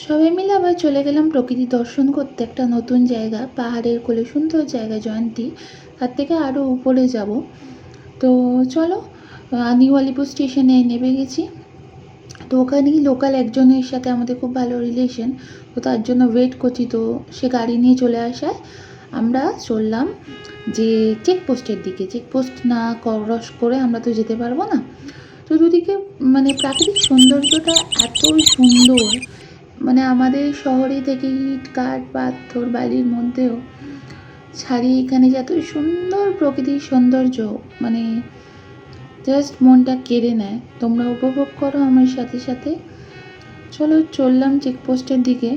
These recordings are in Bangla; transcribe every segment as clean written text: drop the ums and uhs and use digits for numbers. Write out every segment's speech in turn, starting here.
সবাই মিলে আবার চলে গেলাম প্রকৃতি দর্শন করতে একটা নতুন জায়গা, পাহাড়ের কোলে সুন্দর জায়গা জয়ন্তী। তার থেকে আরও উপরে যাব। তো চলো, নিউ আলিপুর স্টেশনে নেমে গেছি। তো ওখানেই লোকাল একজনের সাথে আমাদের খুব ভালো রিলেশন, তো তার জন্য ওয়েট করছি। তো সে গাড়ি নিয়ে চলে আসায় আমরা চললাম যে চেকপোস্টের দিকে। চেকপোস্ট না ক্রস করে আমরা তো যেতে পারবো না। তো দুদিকে মানে প্রাকৃতিক সৌন্দর্যটা এতই সুন্দর, মানে আমাদের শহরে থেকে ইট কাঠ পাথর বালির মধ্যেও ছাড়িয়ে এখানে যে এত সুন্দর প্রকৃতির সৌন্দর্য, মানে জাস্ট মনটা কেড়ে নেয়। তোমরা উপভোগ করো আমার সাথে সাথে। চলো, চললাম চেকপোস্টের দিকে।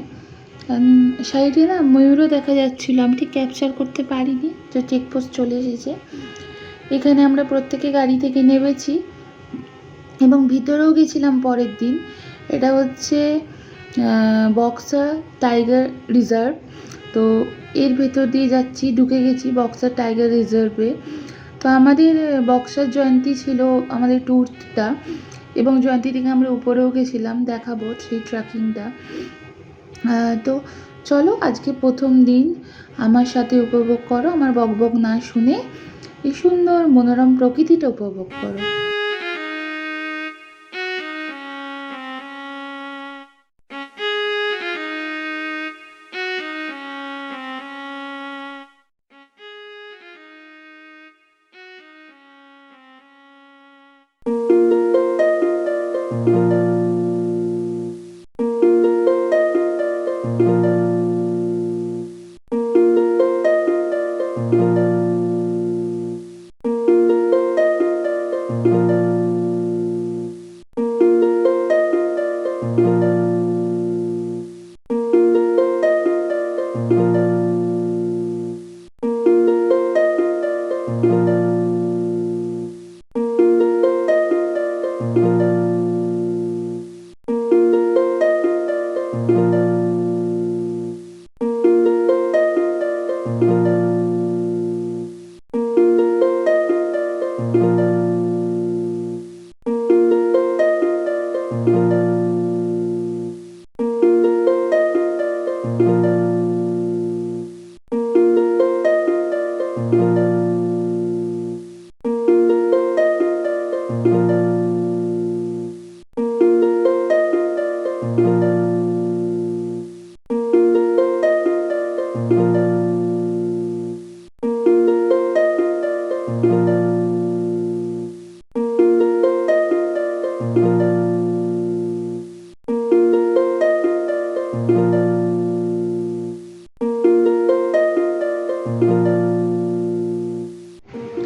সাইডে না ময়ূরও দেখা যাচ্ছিল, আমি ঠিক ক্যাপচার করতে পারিনি। তো চেকপোস্ট চলে এসেছে। এখানে আমরা প্রত্যেকে গাড়ি থেকে নেমেছি এবং ভিতরেও গেছিলাম পরের দিন। এটা হচ্ছে বক্সা টাইগার রিজার্ভ। তো এর ভেতর দিয়ে যাচ্ছি, ঢুকে গেছি বক্সা টাইগার রিজার্ভে। তো আমাদের বক্সার জয়ন্তী ছিল আমাদের ট্যুরটা, এবং জয়ন্তী থেকে আমরা উপরেও গেছিলাম, দেখাবো সেই ট্রেকিংটা। তো চলো, আজকে প্রথম দিন আমার সাথে উপভোগ করো, আমার বকবক না শুনে এই সুন্দর মনোরম প্রকৃতিটা উপভোগ করো।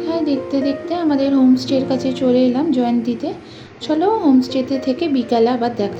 হ্যাঁ, দেখতে দেখতে আমাদের হোমস্টের কাছে চলে এলাম জয়ন্তীতে। চলো, হোমস্টেতে থেকে বিকালে আবার দেখা।